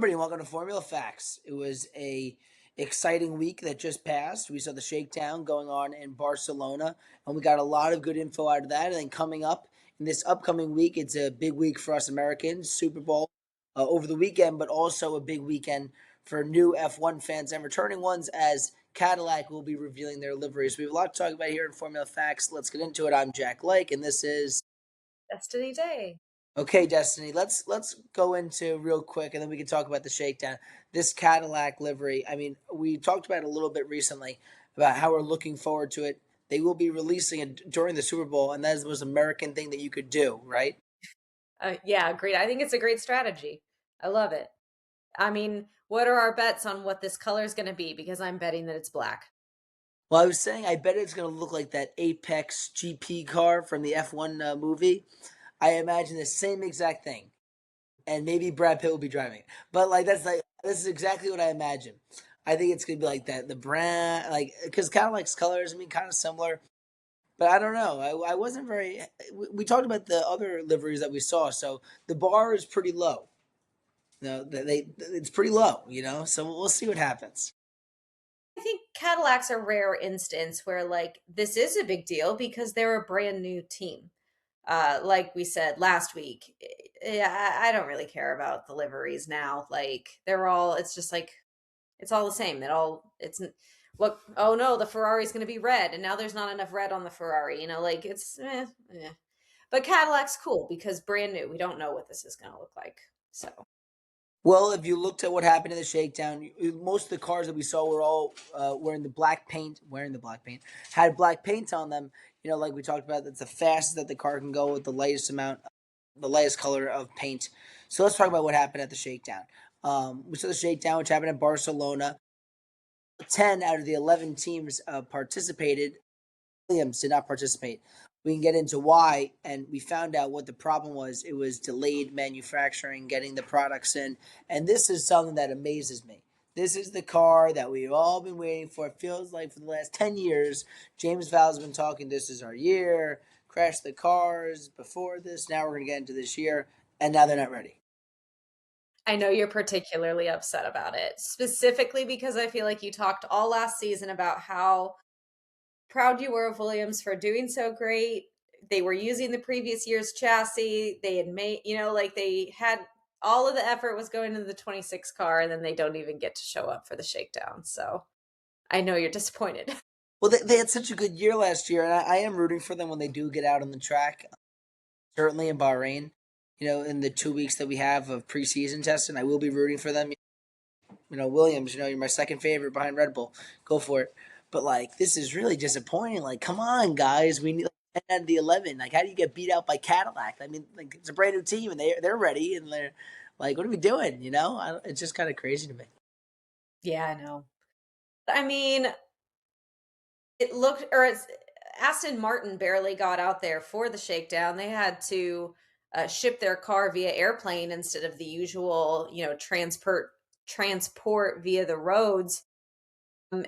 everybody, and welcome to Formula Facts. It was a exciting week that just passed. We saw the Shakedown going on in Barcelona, and we got a lot of good info out of that. And then coming up in this upcoming week, it's a big week for us Americans. Super Bowl over the weekend, but also a big weekend for new F1 fans and returning ones, as Cadillac will be revealing their liveries. We have a lot to talk about here in Formula Facts. Let's get into it. I'm Jack Lake, and this is Destiny Day. Okay, Destiny. Let's go into real quick, and then we can talk about the shakedown. This Cadillac livery. I mean, we talked about it a little bit recently about how we're looking forward to it. They will be releasing it during the Super Bowl, and that is the most American thing that you could do, right? Yeah, great. I think it's a great strategy. I love it. I mean, what are our bets on what this color is going to be? Because I'm betting that it's black. Well, I was saying, I bet it's going to look like that Apex GP car from the F1 movie. I imagine the same exact thing, and maybe Brad Pitt will be driving it. But this is exactly what I imagine. I think it's gonna be like that. The brand, like, because Cadillac's colors, I mean, kind of similar. But I don't know. I wasn't very. We talked about the other liveries that we saw, so the bar is pretty low. No, it's pretty low, So we'll see what happens. I think Cadillac's a rare instance where like this is a big deal because they're a brand new team. Like we said last week, I don't really care about the liveries now. Like they're all, it's just like it's all the same. It's what, oh no, the Ferrari's going to be red, and now there's not enough red on the Ferrari. Like it's, eh. But Cadillac's cool because brand new. We don't know what this is going to look like. So Well, if you looked at what happened in the shakedown, most of the cars that we saw were all wearing the black paint, had black paint on them. Like we talked about, that's the fastest that the car can go with the lightest color of paint. So let's talk about what happened at the shakedown. We saw the shakedown, which happened in Barcelona. 10 out of the 11 teams participated. Williams did not participate. We can get into why, and we found out what the problem was. It was delayed manufacturing, getting the products in, and this is something that amazes me. This is the car that we've all been waiting for. It feels like for the last 10 years, James Val's been talking, this is our year, crash the cars before this. Now we're going to get into this year, and now they're not ready. I know you're particularly upset about it, specifically because I feel like you talked all last season about how proud you were of Williams for doing so great. They were using the previous year's chassis. They had made, like they had all of the effort was going into the 26 car, and then they don't even get to show up for the shakedown. So I know you're disappointed. Well, they had such a good year last year, and I am rooting for them when they do get out on the track. Certainly in Bahrain, in the 2 weeks that we have of preseason testing, I will be rooting for them. Williams, you're my second favorite behind Red Bull. Go for it. But like, this is really disappointing. Like, come on, guys, we need 10 out of the 11. Like, how do you get beat out by Cadillac? I mean, like, it's a brand new team, and they're ready, and they're like, what are we doing? It's just kind of crazy to me. Yeah, I know. I mean, it looked, or it's Aston Martin barely got out there for the shakedown. They had to ship their car via airplane instead of the usual, transport via the roads.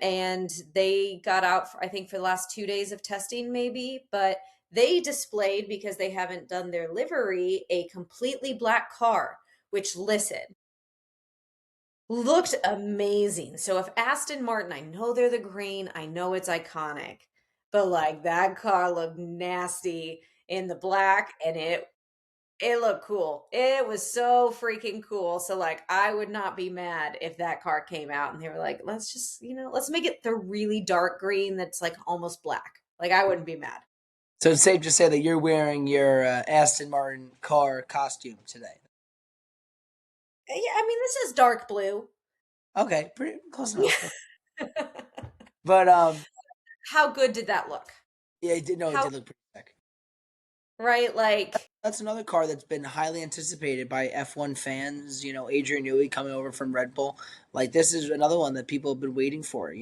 And they got out, I think, for the last 2 days of testing, maybe. But they displayed, because they haven't done their livery, a completely black car. Which, listen, looked amazing. So if Aston Martin, I know they're the green, I know it's iconic, but like that car looked nasty in the black, and it looked cool. It was so freaking cool. So like I would not be mad if that car came out and they were like, let's just, let's make it the really dark green that's like almost black. Like I wouldn't be mad. So it's safe to say that you're wearing your Aston Martin car costume today. Yeah, I mean this is dark blue. Okay, pretty close Yeah. enough. But How good did that look? yeah, it did. No, it How did look pretty sick. right? Like That's another car that's been highly anticipated by F1 fans. Adrian Newey coming over from Red Bull. Like, this is another one that people have been waiting for.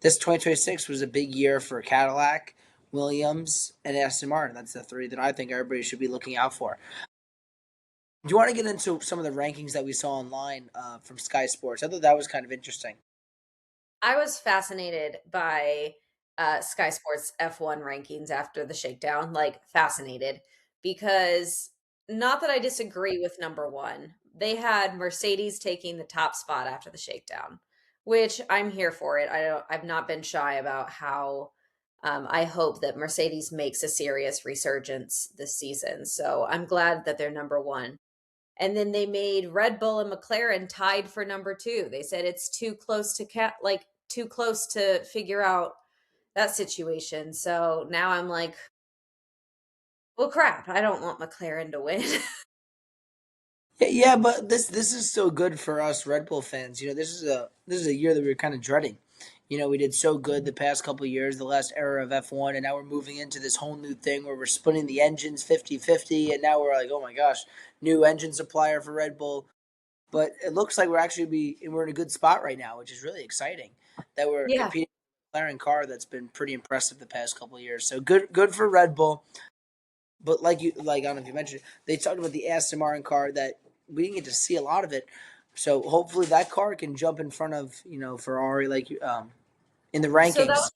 This 2026 was a big year for Cadillac, Williams, and Aston Martin. That's the three that I think everybody should be looking out for. Do you want to get into some of the rankings that we saw online from Sky Sports? I thought that was kind of interesting. I was fascinated by Sky Sports F1 rankings after the shakedown, like fascinated, because not that I disagree with number one, they had Mercedes taking the top spot after the shakedown, which I'm here for it. I've not been shy about how I hope that Mercedes makes a serious resurgence this season. So I'm glad that they're number one. And then they made Red Bull and McLaren tied for number two. They said it's too close to too close to figure out that situation. So now I'm like, well, crap. I don't want McLaren to win. Yeah, but this is still good for us Red Bull fans. This is a year that we were kind of dreading. We did so good the past couple of years, the last era of F1, and now we're moving into this whole new thing where we're splitting the engines 50-50, and now we're like, oh my gosh, new engine supplier for Red Bull. But it looks like we're in a good spot right now, which is really exciting. That we're Yeah. competing with a McLaren car that's been pretty impressive the past couple of years. So good for Red Bull. But I don't know if you mentioned it, they talked about the Aston Martin car that we didn't get to see a lot of it. So hopefully that car can jump in front of Ferrari in the So rankings.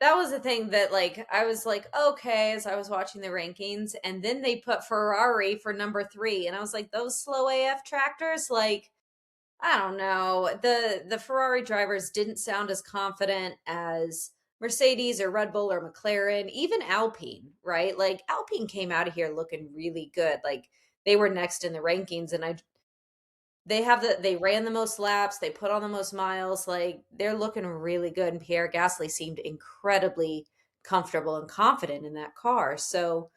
that was the thing that like I was like, okay, as I was watching the rankings, and then they put Ferrari for number three, and I was like, those slow AF tractors, like, I don't know. The Ferrari drivers didn't sound as confident as Mercedes or Red Bull or McLaren, even Alpine, right? Like Alpine came out of here looking really good. Like they were next in the rankings, and they ran the most laps, they put on the most miles, like they're looking really good, and Pierre Gasly seemed incredibly comfortable and confident in that car. So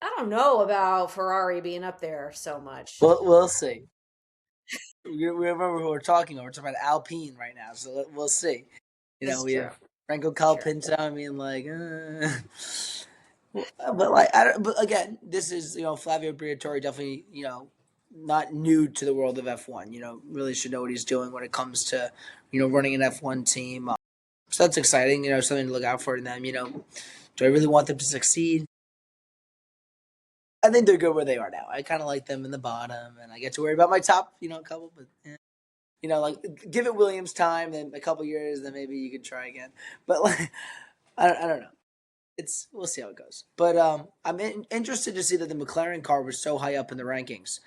I don't know about Ferrari being up there so much. We'll see. We remember who we're talking about. We're talking about Alpine right now, so we'll see. It's We true. have Franco True. Colapinto. I mean, but like, I don't, but again, this is Flavio Briatore definitely not new to the world of F1. Really should know what he's doing when it comes to running an F1 team. So that's exciting. Something to look out for in them. Do I really want them to succeed? I think they're good where they are now. I kind of like them in the bottom, and I get to worry about my top, couple. But like give it Williams time, then a couple years, then maybe you could try again. But like, I don't know. We'll see how it goes. But I'm interested to see that the McLaren car was so high up in the rankings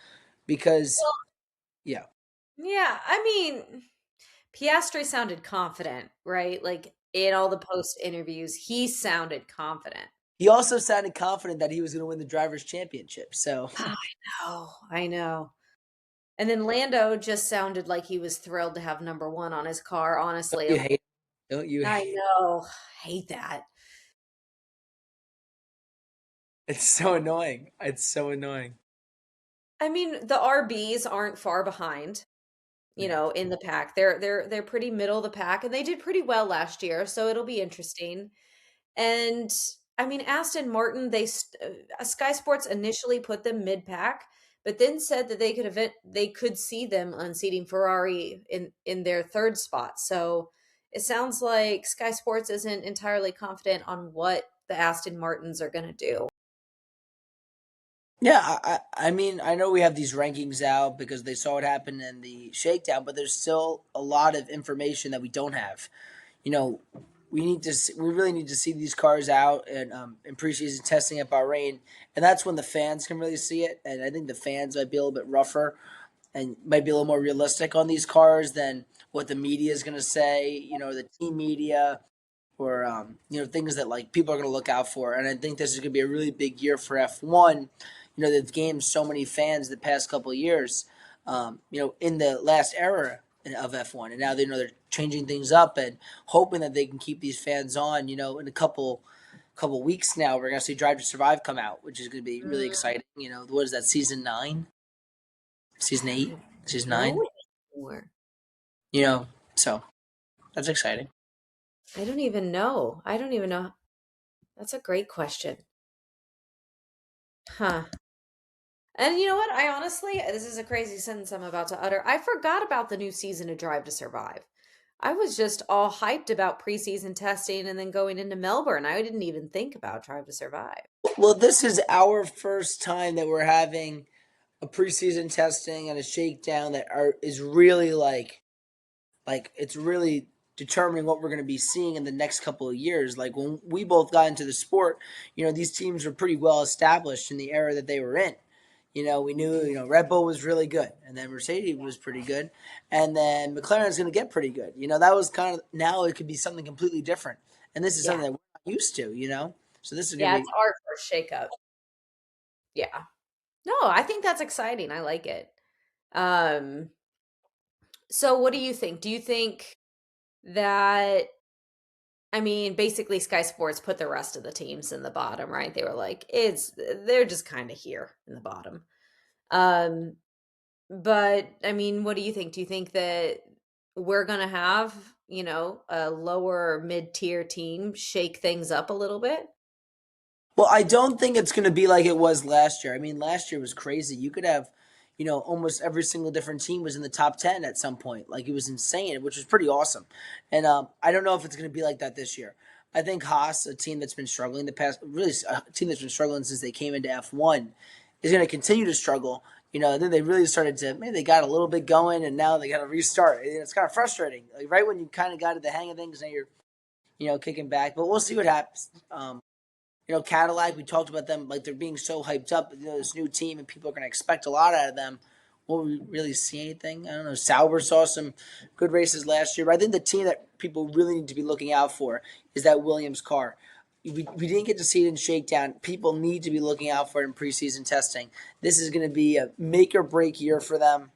because Well, yeah, yeah, I mean, Piastri sounded confident, right? Like in all the post interviews, he sounded confident. he also sounded confident that he was going to win the drivers' championship. So I know. And then Lando just sounded like he was thrilled to have number one on his car, don't honestly. you hate? Don't you? I know. Hate that. It's so annoying. It's so annoying. I mean, the RBs aren't far behind, Yeah. in the pack. They're pretty middle of the pack, and they did pretty well last year, so it'll be interesting. And I mean, Aston Martin, Sky Sports initially put them mid pack, but then said that they could see them unseating Ferrari in their third spot. So it sounds like Sky Sports isn't entirely confident on what the Aston Martins are going to do. Yeah, I mean, I know we have these rankings out because they saw what happened in the shakedown, but there's still a lot of information that we don't have. You know, we really need to see these cars out and in preseason testing at Bahrain, and that's when the fans can really see it. And I think the fans might be a little bit rougher and might be a little more realistic on these cars than what the media is going to say. The team media or things that like people are going to look out for. And I think this is going to be a really big year for F1. They've gained so many fans the past couple of years. In the last era of F1, and now they're changing things up and hoping that they can keep these fans on. In a couple weeks now, we're going to see Drive to Survive come out, which is going to be really Mm, exciting. What is that? Season 9, season I 8, don't season know 9. anymore. So that's exciting. I don't even know. I don't even know. That's a great question. Huh. And you know what? I honestly, this is a crazy sentence I'm about to utter. I forgot about the new season of Drive to Survive. I was just all hyped about preseason testing and then going into Melbourne. I didn't even think about Drive to Survive. Well, this is our first time that we're having a preseason testing and a shakedown is really like it's really determining what we're going to be seeing in the next couple of years. Like when we both got into the sport, these teams were pretty well established in the era that they were in. We knew Red Bull was really good, and then Mercedes was pretty good, and then McLaren's going to get pretty good. That was kind of now it could be something completely different, and this is Yeah. something that we're not used to. So this is going Yeah, to it's be. our first shakeup. Yeah. No, I think that's exciting. I like it. Um, so what do you think? Do you think that I mean, basically Sky Sports put the rest of the teams in the bottom, right? They were like, they're just kind of here in the bottom. Um, but I mean, what do you think? Do you think that we're gonna have, a lower mid-tier team shake things up a little bit? Well, I don't think it's going to be like it was last year. I mean, last year was crazy. You could have, almost every single different team was in the top 10 at some point. Like, it was insane, which was pretty awesome. And I don't know if it's going to be like that this year. I think Haas, a team that's been struggling the past, really a team that's been struggling since they came into F1, is going to continue to struggle. I think they really started to, maybe they got a little bit going and now they got to restart. It's kind of frustrating. Like, right when you kind of got to the hang of things, now you're, kicking back. But we'll see what happens. Cadillac, we talked about them like they're being so hyped up. This new team and people are going to expect a lot out of them. Will we really see anything? I don't know. Sauber saw some good races last year, but I think the team that people really need to be looking out for is that Williams car. We didn't get to see it in Shakedown. People need to be looking out for it in preseason testing. This is going to be a make or break year for them.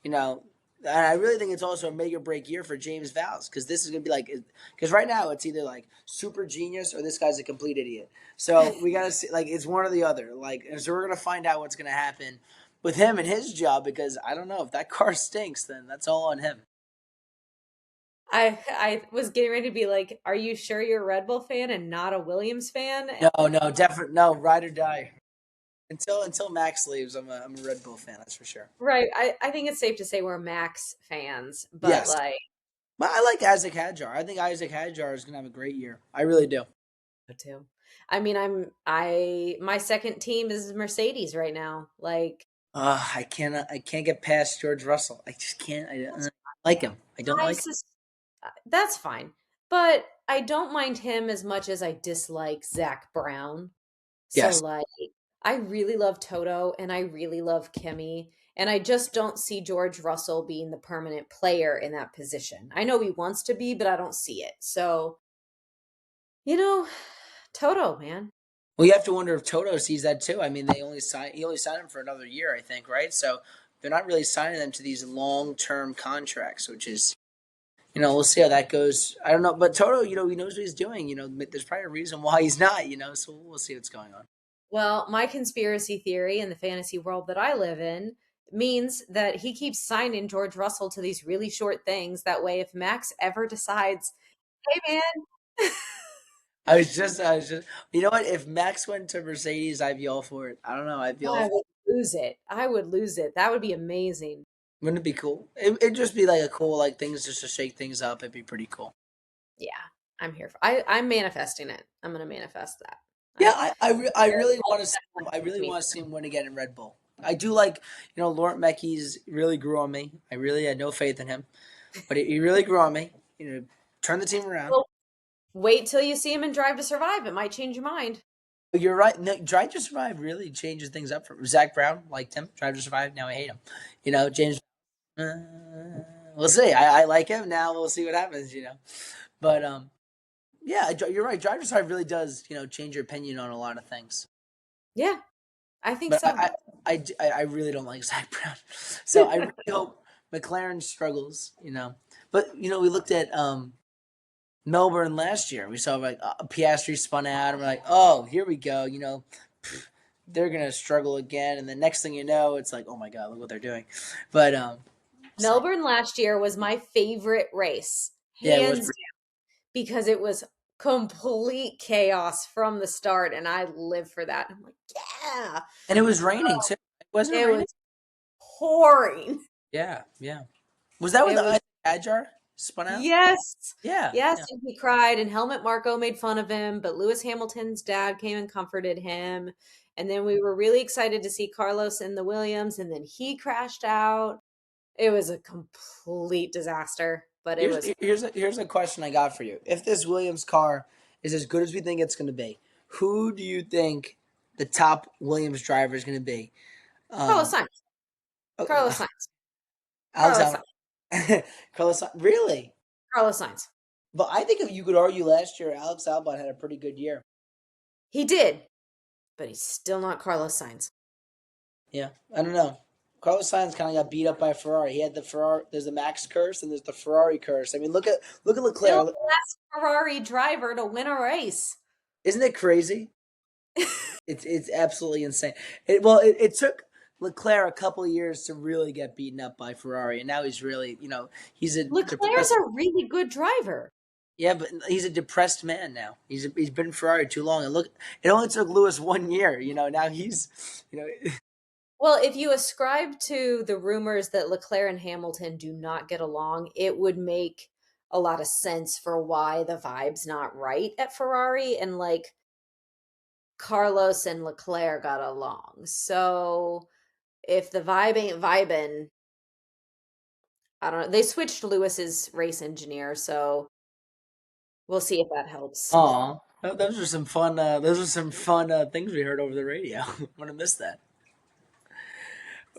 You know, and I really think it's also a make or break year for James Vowles because this is going to be like, because right now it's either like super genius or this guy's a complete idiot. So we got to see, like, it's one or the other. Like, and so we're going to find out what's going to happen with him and his job because I don't know if that car stinks, then that's all on him. I was getting ready to be like, are you sure you're a Red Bull fan and not a Williams fan? No, no, definitely no, ride or die. Until Max leaves, I'm a Red Bull fan. That's for sure. Right. I think it's safe to say we're Max fans, but Yes, like but I like Isaac Hadjar. I think Isaac Hadjar is going to have a great year. I really do. too. I mean, I my second team is Mercedes right now. Like I can't get past George Russell. I just can't. I don't like him. I don't I like him. sus that's fine. But I don't mind him as much as I dislike Zach Brown. So Yes. like I really love Toto and I really love Kimmy. And I just don't see George Russell being the permanent player in that position. I know he wants to be, but I don't see it. So, you know, Toto, man. Well, you have to wonder if Toto sees that too. I mean, he only signed him for another year, I think, right? So they're not really signing them to these long term contracts, which is, we'll see how that goes. I don't know, but Toto, he knows what he's doing. There's probably a reason why he's not. So we'll see what's going on. Well, my conspiracy theory in the fantasy world that I live in means that he keeps signing George Russell to these really short things. That way, if Max ever decides, hey man, I was just, you know what? If Max went to Mercedes, I'd be all for it. I don't know. I'd be all I for would lose it. I would lose it. That would be amazing. Wouldn't it be cool? It'd just be like a cool, like things just to shake things up. It'd be pretty cool. Yeah, I'm here for. I'm manifesting it. I'm gonna manifest that. Yeah, I I really want to see him. I to really me. want to see him win again in Red Bull. I do like, Laurent Mekies really grew on me. I really had no faith in him, but he really grew on me. Turn the team around. Well, wait till you see him in Drive to Survive. It might change your mind. But you're right. No, Drive to Survive really changes things up for Zach Brown. Liked him. Drive to Survive. Now I hate him. James. Uh, we'll see. I like him. Now we'll see what happens. But yeah, you're right. Drive to Survive really does change your opinion on a lot of things. Yeah, I think But so. I really don't like Zach Brown. So I really hope McLaren struggles. But we looked at Melbourne last year. We saw like Piastri spun out, and we're like, oh, here we go. They're gonna struggle again, and the next thing you know, it's like, oh my god, look what they're doing. But so, Melbourne last year was my favorite race, yeah, it was. hands because it was complete chaos from the start, and I live for that. I'm like, yeah, And it was raining too. Wasn't it it raining? was pouring. Yeah, yeah. Was that when It the was Adjar spun out? yes, Yeah, yes, yeah. and he cried, and Helmut Marko made fun of him, but Lewis Hamilton's dad came and comforted him, and then we were really excited to see Carlos in the Williams, and then he crashed out. It was a complete disaster, but it Here's was here's a question I got for you. If this Williams car is as good as we think it's going to be, who do you think the top Williams driver is going to be? Carlos Um, Sainz. Carlos oh, Sainz. Alex Carlos Albon, Sainz. Carlos, really? Carlos Sainz. But I think if you could argue last year, Alex Albon had a pretty good year. He did, but he's still not Carlos Sainz. Yeah, I don't know. Carlos Sainz kind of got beat up by Ferrari. He had the Ferrari. There's the Max curse and there's the Ferrari curse. I mean, look at Still Leclerc. the last Ferrari driver to win a race. Isn't it crazy? It's absolutely insane. It took Leclerc a couple of years to really get beaten up by Ferrari, and now he's really, he's a Leclerc's depressed. a really good driver. Yeah, but he's a depressed man now. He's been Ferrari too long, and look, it only took Lewis 1 year. Now you know, Well, if you ascribe to the rumors that Leclerc and Hamilton do not get along, it would make a lot of sense for why the vibe's not right at Ferrari and like Carlos and Leclerc got along. So if the vibe ain't vibing, I don't know. They switched Lewis's race engineer, so we'll see if that helps. aw, those are some fun. Those are some fun things we heard over the radio. I'm gonna miss that.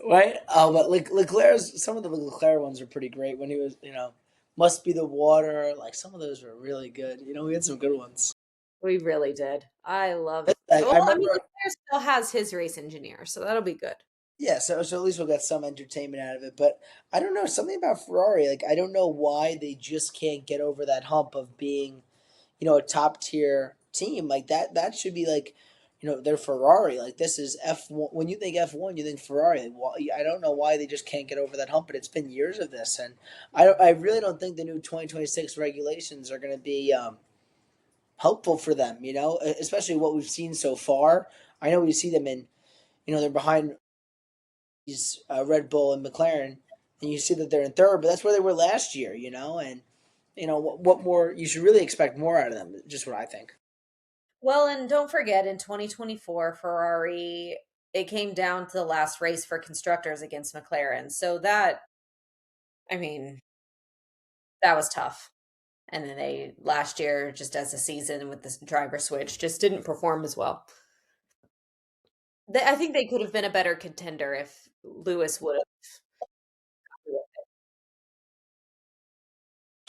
Right? Oh, but Leclerc's some of the Leclerc ones are pretty great. When he was, must be the water. Like some of those were really good. We had some good ones. We really did. I love. I Well, I mean, remember. Leclerc still has his race engineer, so that'll be good. Yeah, so at least we'll get some entertainment out of it. But I don't know something about Ferrari. Like I don't know why they just can't get over that hump of being, a top tier team. Like that should be like, they're Ferrari. Like this is F1. When you think F1, you think Ferrari. Like, I don't know why they just can't get over that hump. But it's been years of this, and I really don't think the new 2026 regulations are going to be helpful for them. Especially what we've seen so far. I know we see them in, they're behind these Red Bull and McLaren, and you see that they're in third, but that's where they were last year. And what more? You should really expect more out of them. Just what I think. Well, and don't forget in 2024, Ferrari, it came down to the last race for constructors against McLaren. So that, I mean, that was tough. And then they last year, just as a season with the driver switch, just didn't perform as well. I think they could have been a better contender if Lewis would have.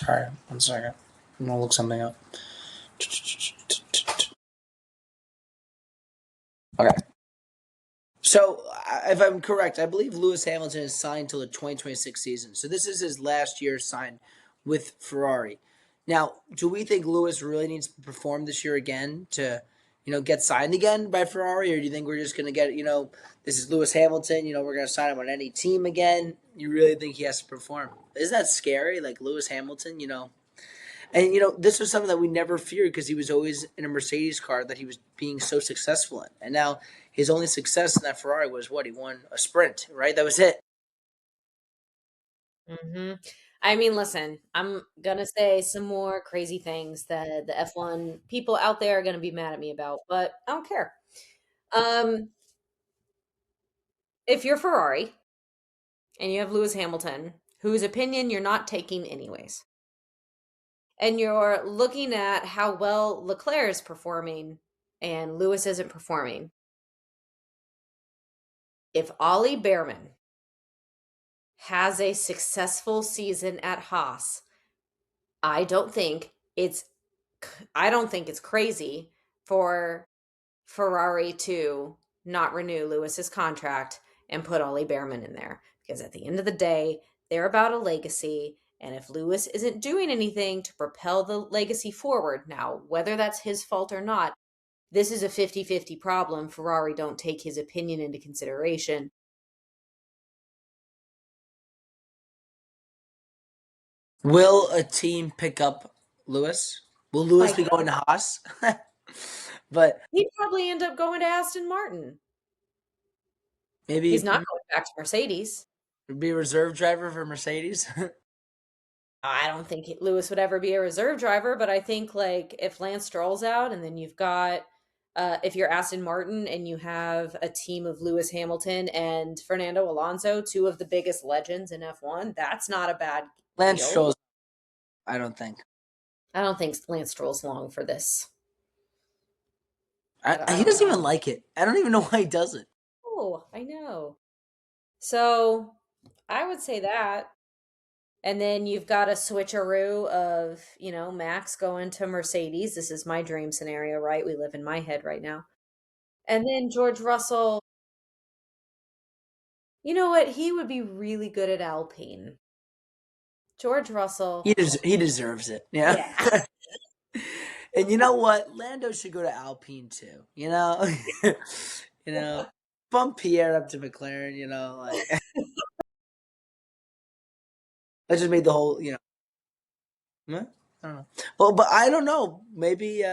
Sorry, 1 second. I'm gonna look something up. Okay. So, if I'm correct, I believe Lewis Hamilton is signed till the 2026 season. So this is his last year signed with Ferrari. Now, do we think Lewis really needs to perform this year again to, get signed again by Ferrari, or do you think we're just going to get, this is Lewis Hamilton, we're going to sign him on any team again? You really think he has to perform? Isn't that scary? Like Lewis Hamilton, And this was something that we never feared because he was always in a Mercedes car that he was being so successful in. And now his only success in that Ferrari was what? He won a sprint, right? That was it. Hmm. I mean, listen, I'm gonna say some more crazy things that the F1 people out there are gonna be mad at me about, but I don't care. Um, if you're Ferrari and you have Lewis Hamilton, whose opinion you're not taking anyways, and you're looking at how well Leclerc is performing and Lewis isn't performing, if Ollie Behrman has a successful season at Haas, I don't think it's I don't think it's crazy for Ferrari to not renew Lewis's contract and put Ollie Behrman in there because at the end of the day, they're about a legacy. And if Lewis isn't doing anything to propel the legacy forward, now, whether that's his fault or not, this is a 50-50 problem. Ferrari don't take his opinion into consideration. Will a team pick up Lewis? Will Lewis Like, be going to Haas? But he'd probably end up going to Aston Martin. He's maybe not going back to Mercedes. be a reserve driver for Mercedes. I don't think Lewis would ever be a reserve driver, but I think like if Lance Stroll's out and then you've got if you're Aston Martin and you have a team of Lewis Hamilton and Fernando Alonso, two of the biggest legends in F1, that's not a bad Lance deal. Stroll, I don't think. I don't think Lance Stroll's long for this. I He don't doesn't know. even like it. I don't even know why he does it. Oh, I know. So I would say that. And then you've got a switcheroo of, Max going to Mercedes. This is my dream scenario, right? We live in my head right now. And then George Russell, you know what? He would be really good at Alpine. George Russell, He deserves it. Yeah. yeah. And you know what? Lando should go to Alpine too. You know, bump Pierre up to McLaren. Like that just made the whole. Huh? I don't know. Well, but I don't know. Maybe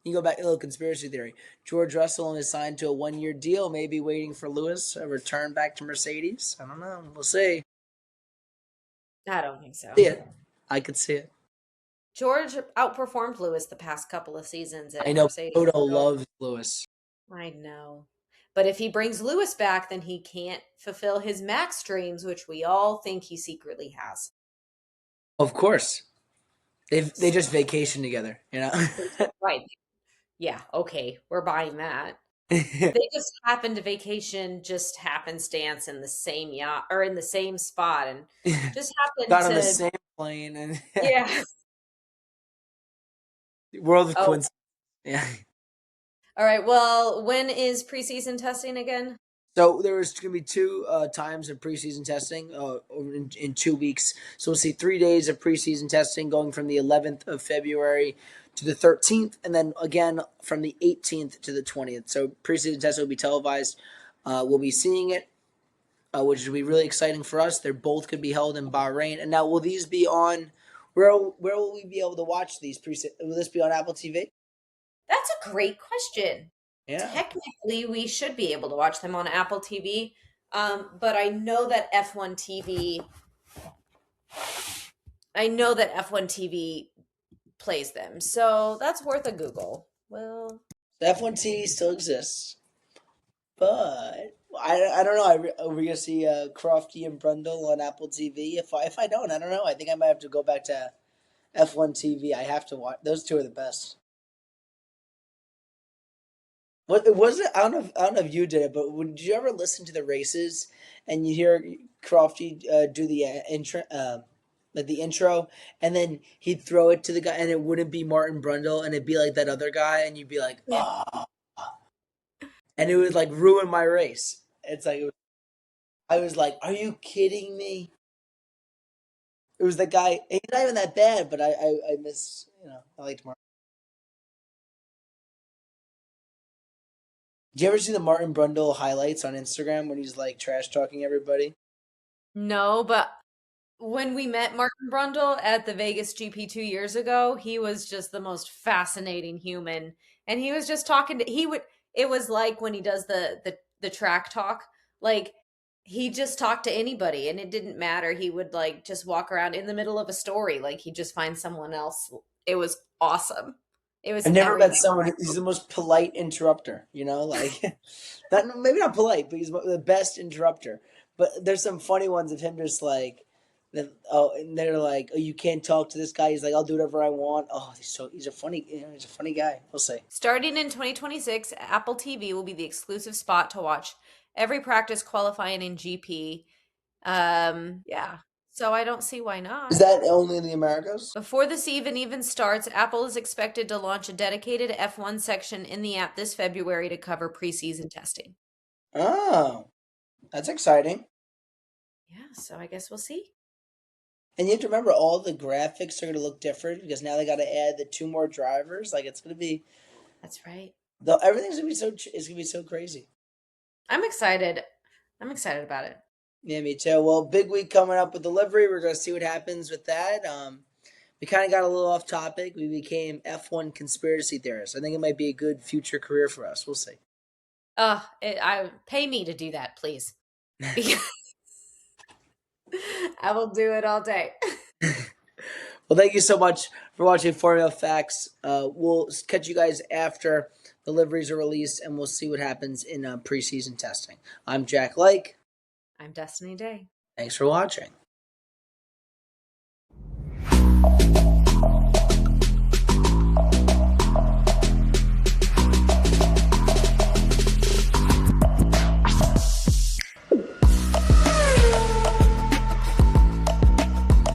you go back a little conspiracy theory. George Russell is signed to a 1-year deal, maybe waiting for Lewis a return back to Mercedes. I don't know. We'll see. I don't think so. See it. I could see it. George outperformed Lewis the past couple of seasons I at know Mercedes. Toto So loves Lewis. I know. But if he brings Lewis back, then he can't fulfill his Max dreams, which we all think he secretly has. Of course. They just vacation together, Right. Yeah, okay, we're buying that. They just happened to vacation just happenstance in the same yacht or in the same spot and just happened Got on the to same plane and yeah. world of Oh, coincidence. Yeah. all right. Well, when is preseason testing again? So there was going to be two times of preseason testing in 2 weeks. So we'll see 3 days of preseason testing going from the 11th of February to the 13th, and then again from the 18th to the 20th. So preseason testing will be televised. We'll be seeing it, which will be really exciting for us. They're both could be held in Bahrain. And now, will these be on? Where will we be able to watch these Will this be on Apple TV? That's a great question. Yeah. Technically, we should be able to watch them on Apple TV. But I know that F1 TV plays them. So that's worth a Google. Well, The F1 TV still exists. But I don't know. Are we gonna see Crofty and Brundle on Apple TV? If I don't, I don't know. I think I might have to go back to F1 TV. I have to watch. Those two are the best. What it was it? I don't know if you did it, but did you ever listen to the races and you hear Crofty do the intro, like the intro, and then he'd throw it to the guy, and it wouldn't be Martin Brundle, and it'd be like that other guy, and you'd be like, yeah. oh, and it would like ruin my race. It's like I was like, are you kidding me? It was the guy. He's not even that bad, but I miss. I liked Martin. Did you ever see the Martin Brundle highlights on Instagram when he's like trash talking everybody? No, but when we met Martin Brundle at the Vegas GP 2 years ago, he was just the most fascinating human. And he was just talking to he would it was like when he does the track talk, like he just talked to anybody and it didn't matter. He would like just walk around in the middle of a story, like he'd just find someone else. It was awesome. It was I've never met everything. someone. He's the most polite interrupter. Like not maybe not polite, but he's the best interrupter. But there's some funny ones of him just like, and they're like, oh, you can't talk to this guy. He's like, I'll do whatever I want. Oh, he's a funny, he's a funny guy. We'll see. Starting in 2026, Apple TV will be the exclusive spot to watch every practice qualifying in GP. Yeah. So I don't see why Is not. that only in the Americas? Before this even starts, Apple is expected to launch a dedicated F1 section in the app this February to cover preseason testing. Oh, that's exciting. Yeah, so I guess we'll see. And you have to remember, all the graphics are going to look different because now they got to add the two more drivers. Like it's going to be, That's right. though everything's going to be it's going to be so crazy. I'm excited. I'm excited about it. Yeah, me too. Well, big week coming up with the livery. We're going to see what happens with that. We kind of got a little off topic. We became F1 conspiracy theorists. I think it might be a good future career for us. We'll see. I pay me to do that, please. Because I will do it all day. Well, thank you so much for watching Formula Facts. We'll catch you guys after the liveries are released, and we'll see what happens in preseason testing. I'm Jack Lake. I'm Destiny Day. Thanks for watching.